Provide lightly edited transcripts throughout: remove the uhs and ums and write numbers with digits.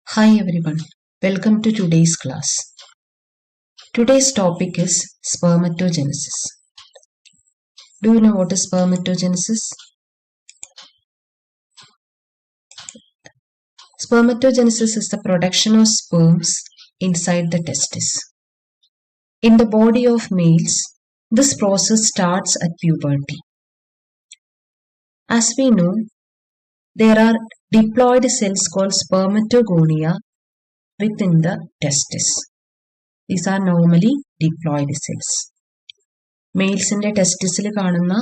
Hi everyone, welcome to today's class. Today's topic is spermatogenesis. Do you know what is spermatogenesis? Spermatogenesis is the production of sperms inside the testis. In the body of males, this process starts at puberty. As we know, there are diploid cells called spermatogonia within the testis. These are normally diploid cells. മെയിൽസിന്റെ ടെസ്റ്റിസിൽ കാണുന്ന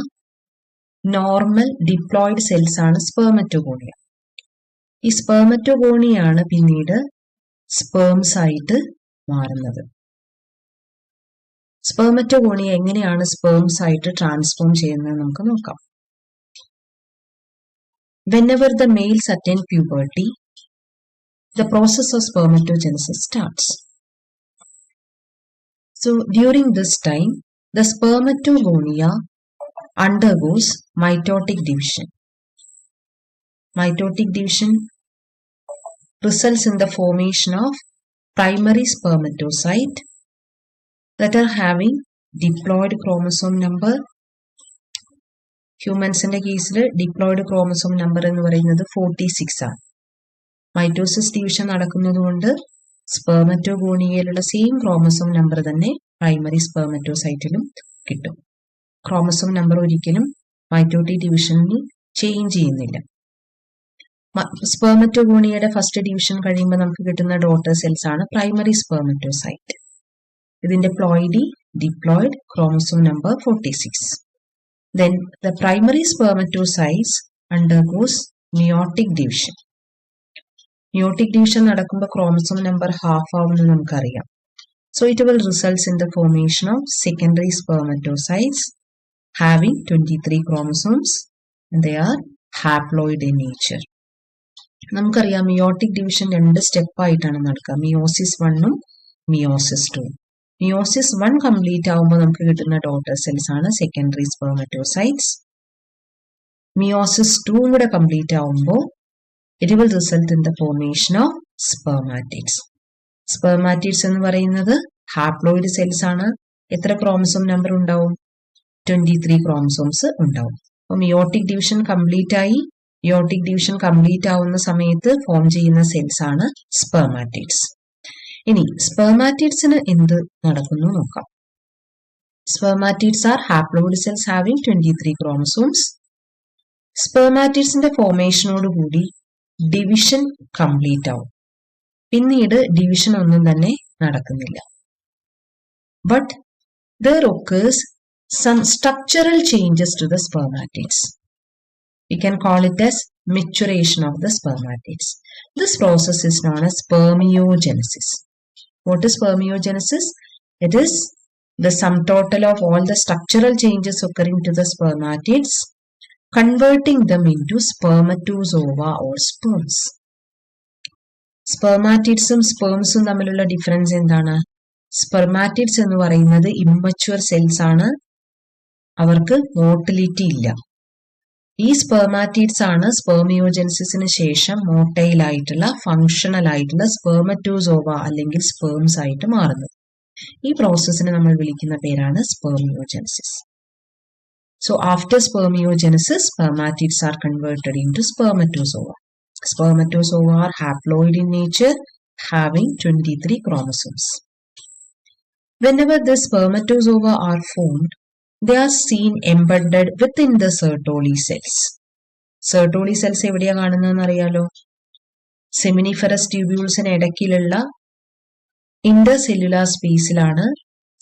normal diploid cells ആണ് spermatogonia. ഈ സ്പെർമറ്റോഗോണിയാണ് പിന്നീട് sperms ആയിട്ട് മാറുന്നത്. Spermatogonia എങ്ങനെയാണ് sperms ആയിട്ട് transform ചെയ്യുന്നത് നമുക്ക് നോക്കാം. Whenever the males attain puberty, the process of spermatogenesis starts. So during this time, the spermatogonia undergoes mitotic division. Mitotic division results in the formation of primary spermatocyte that are having diploid chromosome number. ഹ്യൂമൻസിന്റെ കേസിൽ diploid chromosome number എന്ന് പറയുന്നത് 46 ആണ്. Mitosis division നടക്കുന്നതുകൊണ്ട് സ്പെർമറ്റോഗോണിയയിലുള്ള same chromosome number തന്നെ primary സ്പെർമറ്റോസൈറ്റിലും കിട്ടും. Chromosome number ഒരിക്കലും മൈറ്റോട്ടിക് ഡിവിഷനിൽ ചേഞ്ച് ചെയ്യുന്നില്ല. സ്പെർമറ്റോഗോണിയയുടെ ഫസ്റ്റ് ഡിവിഷൻ കഴിയുമ്പോൾ നമുക്ക് കിട്ടുന്ന ഡോട്ടർ സെൽസ് ആണ് പ്രൈമറി സ്പെർമറ്റോസൈറ്റ്. ഇതിന്റെ ploidy diploid chromosome number 46. Then the primary spermatocytes undergoes meiotic division. Meiotic division നടക്കുമ്പോൾ ക്രോമസോം നമ്പർ ഹാഫ് ആവുമെന്ന് നമുക്കറിയാം. So it will result in the formation of secondary spermatocytes having 23 chromosomes and they are haploid in nature. നമുക്കറിയാം meiotic division രണ്ട് step ആയിട്ടാണ് നടക്കുക. Meiosis 1ഉം meiosis 2. Meiosis 1 complete ആവുമ്പോൾ നമുക്ക് കിട്ടുന്ന ഡോട്ടർ സെൽസ് ആണ് സെക്കൻഡറി സ്പെർമറ്റോസൈറ്റ്സ്. മിയോസിസ് 2 കൂടെ കംപ്ലീറ്റ് ആവുമ്പോൾ it will result in the formation of spermatids. Spermatids എന്ന് പറയുന്നത് ഹാപ്ലോയിഡ് സെൽസ് ആണ്. എത്ര ക്രോമസോം നമ്പർ ഉണ്ടാവും? 23 ക്രോമസോംസ് ഉണ്ടാവും. അപ്പോൾ മിയോട്ടിക് ഡിവിഷൻ കംപ്ലീറ്റ് ആയി. മിയോട്ടിക് ഡിവിഷൻ കംപ്ലീറ്റ് ആവുന്ന സമയത്ത് ഫോം ചെയ്യുന്ന സെൽസ് ആണ് സ്പെർമാറ്റിഡ്സ്. ഇനി സ്പെർമാറ്റിഡ്സിന് എന്ത് നടക്കുന്നു നോക്കാം. Spermatids are haploid cells having 23 chromosomes. സ്പെർമാറ്റിഡ്സിന്റെ ഫോർമേഷനോടുകൂടി ഡിവിഷൻ കംപ്ലീറ്റ് ആവും. പിന്നീട് ഡിവിഷൻ ഒന്നും തന്നെ നടക്കുന്നില്ല. But there occurs some structural changes to the spermatids. We can call it as maturation of the spermatids. This process is known as spermiogenesis. What is spermiogenesis? It is the sum total of all the structural changes occurring to the spermatids, converting them into spermatozoa or sperms. സ്പെർമാറ്റിഡ്സും സ്പേംസും തമ്മിലുള്ള difference എന്താണ്? സ്പെർമാറ്റിഡ്സ് എന്ന് പറയുന്നത് immature cells ആണ്. അവർക്ക് motility ഇല്ല. ഈ സ്പെർമാറ്റിഡ്സ് ആണ് സ്പെർമിയോജെനസിസിന് ശേഷം മോട്ടൈൽ ആയിട്ടുള്ള ഫങ്ഷണൽ ആയിട്ടുള്ള സ്പെർമറ്റോസോവ അല്ലെങ്കിൽ സ്പേംസ് ആയിട്ട് മാറുന്നത്. ഈ പ്രോസസ്സിനെ നമ്മൾ വിളിക്കുന്ന പേരാണ് spermiogenesis. So after spermiogenesis spermatids are converted into spermatozoa. Spermatozoa are haploid in nature having 23 chromosomes. Whenever the spermatozoa are formed, they are seen embedded within the Sertoli cells. Sertoli cells എവിടെയാ കാണുന്നതെന്ന് അറിയാലോ? Seminiferous ട്യൂബ്യൂൾസിന് ഇടയ്ക്കിലുള്ള intercellular സ്പേസിലാണ്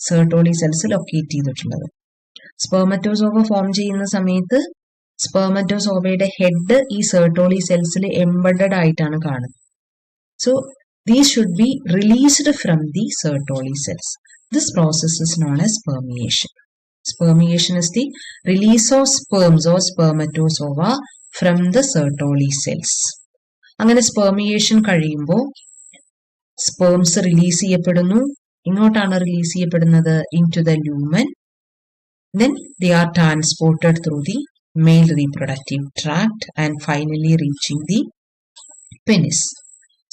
Sertoli cells locate ചെയ്തിട്ടുള്ളത്. Spermatozoa form ചെയ്യുന്ന സമയത്ത് സ്പെർമറ്റോസോവയുടെ ഹെഡ് ഈ സെർട്ടോളി സെൽസിൽ എംബഡഡ് ആയിട്ടാണ് കാണുന്നത്. So these should be released from the Sertoli cells. This process is known as spermiation. Spermiation is the release of sperms or spermatozoa from the Sertoli cells. അങ്ങനെ സ്പെർമിയേഷൻ കഴിയുമ്പോൾ sperms release ചെയ്യപ്പെടുന്നു. ഇങ്ങോട്ടാണ് release ചെയ്യപ്പെടുന്നത്? Into the lumen. Then they are transported through the male reproductive tract and finally reaching the penis.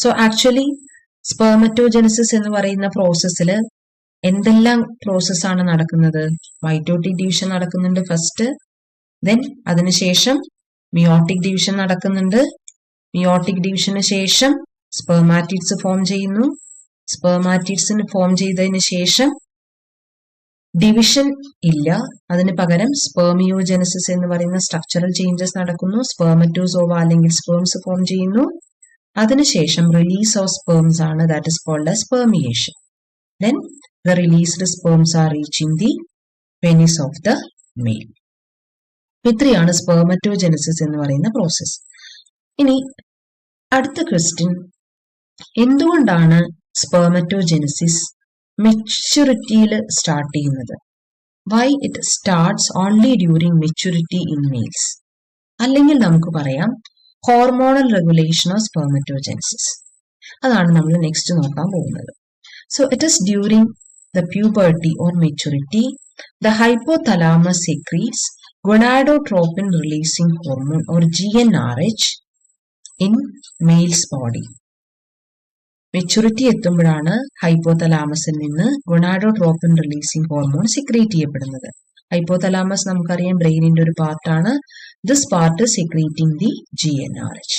So actually spermatogenesis എന്ന് പറയുന്ന പ്രോസസ്സിൽ എന്തെല്ലാം പ്രോസസ്സാണ് നടക്കുന്നത്? മൈറ്റോട്ടിക് ഡിവിഷൻ നടക്കുന്നുണ്ട് ഫസ്റ്റ്, ദെൻ അതിനുശേഷം മിയോട്ടിക് ഡിവിഷൻ നടക്കുന്നുണ്ട്. മിയോട്ടിക് ഡിവിഷന് ശേഷം സ്പെർമാറ്റിഡ്സ് ഫോം ചെയ്യുന്നു. സ്പെർമാറ്റിഡ്സിന് ഫോം ചെയ്തതിന് ശേഷം ഡിവിഷൻ ഇല്ല, അതിന് പകരം സ്പെർമിയോജെനസിസ് എന്ന് പറയുന്ന സ്ട്രക്ചറൽ ചേഞ്ചസ് നടക്കുന്നു. സ്പെർമറ്റോസോവ അല്ലെങ്കിൽ സ്പേംസ് ഫോം ചെയ്യുന്നു. അതിനുശേഷം റിലീസ് ഓഫ് സ്പേംസ് ആണ്, that is called as spermiation. Then the released sperms are reaching the penis of the male. ഇത്രയാണ് സ്പെർമറ്റോജെനസിസ് എന്ന് പറയുന്ന പ്രോസസ്. ഇനി അടുത്ത ക്വസ്റ്റ്യൻ, എന്തുകൊണ്ടാണ് സ്പെർമറ്റോജെനസിസ് മെച്യൂരിറ്റിയിൽ സ്റ്റാർട്ട് ചെയ്യുന്നത്? Why it starts only during maturity in males? അല്ലെങ്കിൽ നമുക്ക് പറയാം ഹോർമോണൽ റെഗുലേഷൻ ഓഫ് സ്പെർമറ്റോജെനസിസ്. അതാണ് നമ്മൾ നെക്സ്റ്റ് നോക്കാൻ പോകുന്നത്. So it is during the puberty or maturity, the hypothalamus secretes gonadotropin releasing hormone or GnRH in male's body. Maturity എത്തുമ്പോഴാണ് ഹൈപ്പോതലാമസിൽ നിന്ന് ഗൊണാഡോട്രോപ്പിൻ റിലീസിംഗ് ഹോർമോൺ സെക്രീറ്റ് ചെയ്യപ്പെടുന്നത്. ഹൈപ്പോതലാമസ് നമുക്കറിയാം ബ്രെയിനിന്റെ ഒരു പാർട്ടാണ്. This part secreting the GnRH.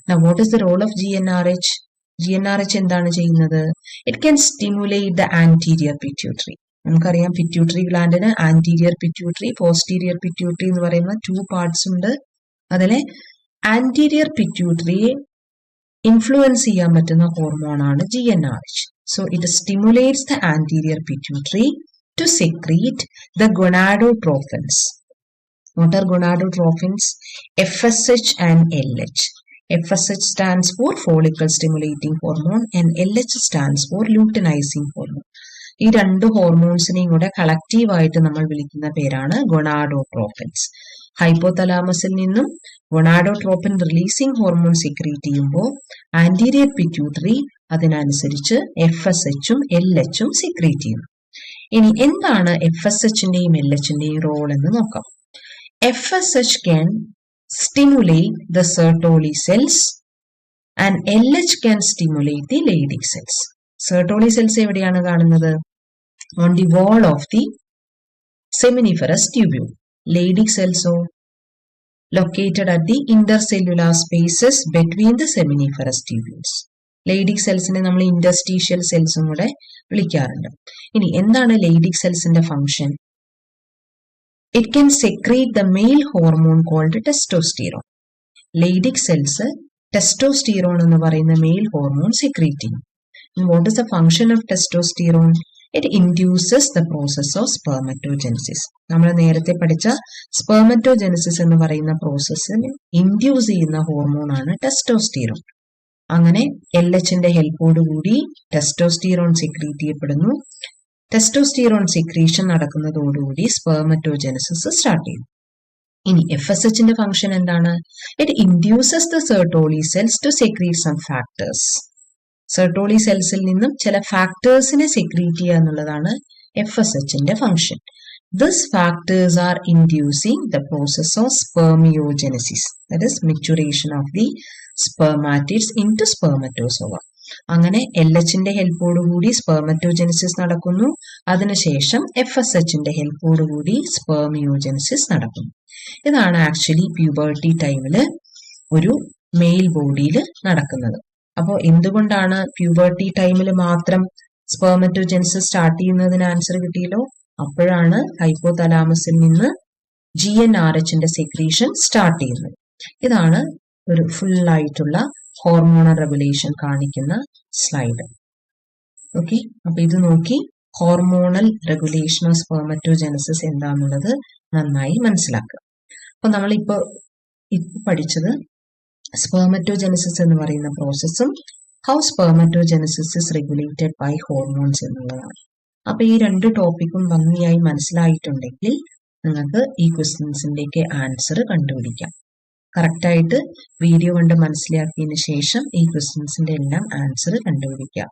Now what is the role of GnRH? GnRH എന്താണ് ചെയ്യുന്നത്? It can stimulate the anterior pituitary. നമുക്കറിയാം പിറ്റ്യൂട്ടറി ഗ്ലാൻഡിന് ആന്റീരിയർ പിറ്റ്യൂട്ടറി, പോസ്റ്റീരിയർ പിറ്റ്യൂട്ടറി എന്ന് പറയുന്ന 2 പാർട്സ് ഉണ്ട്. അതിലെ ആന്റീരിയർ പിറ്റ്യൂട്ടറിയെ ഇൻഫ്ലുവൻസ് ചെയ്യാൻ പറ്റുന്ന ഹോർമോണാണ് GnRH. So it stimulates the anterior pituitary to secrete the gonadotrophins. What are gonadotrophins? FSH and LH. FSH stands for follicle stimulating hormone and LH stands for luteinizing hormone. ഈ 2 ഹോർമോൺസിനെയും കൂടെ collective ആയിട്ട് നമ്മൾ വിളിക്കുന്ന പേരാണ് gonadotrophins. ഹൈപ്പോതലാമസിൽ നിന്നും gonadotropin releasing hormone secrete ചെയ്യുമ്പോൾ anterior pituitary അതിനനുസരിച്ച് FSHഉം LHഉം secrete ചെയ്യും. ഇനി എന്താണ് FSHന്റെയും LHന്റെയും റോൾ എന്ന് നോക്കാം. FSH can stimulate the Sertoli cells and LH can stimulate the Leydig cells. Sertoli cells എവിടെയാണ് കാണുന്നത്? On the wall of the seminiferous tubule. Leydig cells located at the intercellular spaces between the seminiferous tubules. Leydig cellsനെ നമ്മൾ interstitial cells കൂടെ വിളിക്കാറുണ്ട്. ഇനി എന്താണ് Leydig cellsന്റെ function? It can secrete the male hormone called testosterone. Leydig cells testosterone എന്ന് പറയുന്ന male hormone secrete ചെയ്യും. What is the function of testosterone? It induces the process of spermatogenesis. നമ്മൾ നേരത്തെ പഠിച്ച സ്പെർമറ്റോജെനസിസ് എന്ന് പറയുന്ന പ്രോസസ്സിന് ഇൻഡ്യൂസ് ചെയ്യുന്ന ഹോർമോണാണ് ടെസ്റ്റോസ്റ്റീറോൺ. അങ്ങനെ LHന്റെ ഹെൽപ്പോടുകൂടി ടെസ്റ്റോസ്റ്റീറോൺ സെക്രീറ്റ് ചെയ്യപ്പെടുന്നു. ടെസ്റ്റോസ്റ്റീറോൺ സെക്രീഷൻ നടക്കുന്നതോടുകൂടി സ്പെർമറ്റോജെനസിസ് സ്റ്റാർട്ട് ചെയ്യും. ഇനി FSHന്റെ ഫംഗ്ഷൻ എന്താണ്? It induces the Sertoli cells to secrete some factors. Sertoli സെൽസിൽ നിന്നും ചില ഫാക്ടേഴ്സിനെ സെക്രീറ്റ് ചെയ്യുക എന്നുള്ളതാണ് FSHന്റെ function. This factors are inducing the process of spermiogenesis, that is maturation of the spermatids into spermatozoa. അങ്ങനെ LHന്റെ ഹെൽപ്പോടുകൂടി സ്പെർമറ്റോജെനസിസ് നടക്കുന്നു. അതിനുശേഷം FSHന്റെ ഹെൽപ്പോടുകൂടി സ്പെർമിയോജെനസിസ് നടക്കുന്നു. ഇതാണ് ആക്ച്വലി പ്യൂബർട്ടി ടൈമിൽ ഒരു മെയിൽ ബോഡിയിൽ നടക്കുന്നത്. അപ്പോൾ എന്തുകൊണ്ടാണ് പ്യൂബർട്ടി ടൈമിൽ മാത്രം സ്പെർമറ്റോജെനസിസ് സ്റ്റാർട്ട് ചെയ്യുന്നതിന് ആൻസർ കിട്ടിയല്ലോ. അപ്പോഴാണ് ഹൈപ്പോതലാമസിൽ നിന്ന് GnRHന്റെ സെക്രീഷൻ സ്റ്റാർട്ട് ചെയ്യുന്നത്. ഇതാണ് ഒരു ഫുൾ ആയിട്ടുള്ള ഹോർമോണൽ റെഗുലേഷൻ കാണിക്കുന്ന സ്ലൈഡ്. ഓക്കെ, അപ്പൊ ഇത് നോക്കി ഹോർമോണൽ റെഗുലേഷൻ ഓഫ് സ്പെർമറ്റോജെനസിസ് എന്താണെന്നുള്ളത് നന്നായി മനസ്സിലാക്കുക. അപ്പൊ നമ്മളിപ്പോ പഠിച്ചത് സ്പെർമറ്റോജെനസിസ് എന്ന് പറയുന്ന പ്രോസസ്സും how spermatogenesis is regulated by hormones എന്നുള്ളതാണ്. അപ്പൊ ഈ 2 ടോപ്പിക്കും ഭംഗിയായി മനസ്സിലായിട്ടുണ്ടെങ്കിൽ നിങ്ങൾക്ക് ഈ ക്വസ്റ്റ്യൻസിന്റെയൊക്കെ ആൻസർ കണ്ടുപിടിക്കാം. കറക്റ്റായിട്ട് വീഡിയോ കണ്ട് മനസ്സിലാക്കിയതിന് ശേഷം ഈ ക്വസ്റ്റ്യൻസിന്റെ എല്ലാം ആൻസർ കണ്ടുപിടിക്കുക.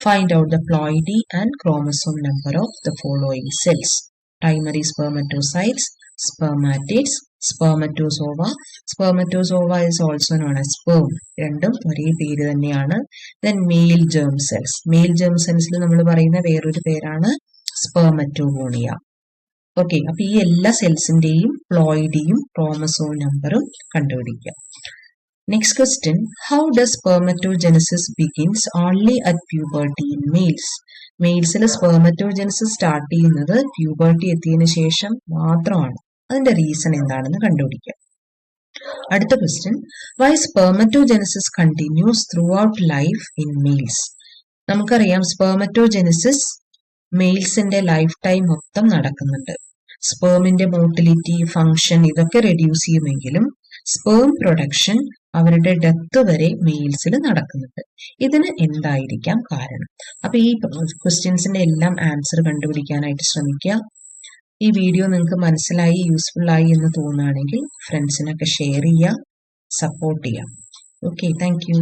Find out the ploidy and chromosome number of the following cells. primary spermatocytes, spermatids, spermatozoa. Spermatozoa is also known as sperm. രണ്ടും ഒരേ പേര് തന്നെയാണ്. Then male germ cells. Male germ cellsൽ നമ്മൾ പറയുന്ന വേറൊരു പേരാണ് spermatogonia. ഓക്കെ, അപ്പൊ ഈ എല്ലാ സെൽസിന്റെയും പ്ലോയിഡിയും ക്രോമസോം നമ്പറും കണ്ടുപിടിക്കുക. Next question, how does spermatogenesis begins only at puberty in males? മെയിൽസിൽ spermatogenesis start ചെയ്യുന്നത് പ്യൂബർട്ടി എത്തിയതിനു ശേഷം മാത്രമാണ്. അതിന്റെ റീസൺ എന്താണെന്ന് കണ്ടുപിടിക്കുക. അടുത്ത question, why spermatogenesis continues throughout life in males? നമുക്കറിയാം spermatogenesis മെയിൽസിന്റെ ലൈഫ് ടൈം മൊത്തം നടക്കുന്നുണ്ട്. സ്പേമിന്റെ മോട്ടിലിറ്റി, ഫങ്ഷൻ ഇതൊക്കെ റെഡ്യൂസ് ചെയ്യുമെങ്കിലും സ്പേം പ്രൊഡക്ഷൻ അവരുടെ ഡെത്ത് വരെ മെയിൽസിൽ നടക്കുന്നുണ്ട്. ഇതിന് എന്തായിരിക്കാം കാരണം? അപ്പൊ ഈ ക്വസ്റ്റ്യൻസിന്റെ എല്ലാം ആൻസർ കണ്ടുപിടിക്കാനായിട്ട് ശ്രമിക്കുക. ഈ വീഡിയോ നിങ്ങൾക്ക് മനസ്സിലായി, യൂസ്ഫുൾ ആയി എന്ന് തോന്നുകയാണെങ്കിൽ ഫ്രണ്ട്സിനൊക്കെ ഷെയർ ചെയ്യുക, സപ്പോർട്ട് ചെയ്യുക. Okay, thank you.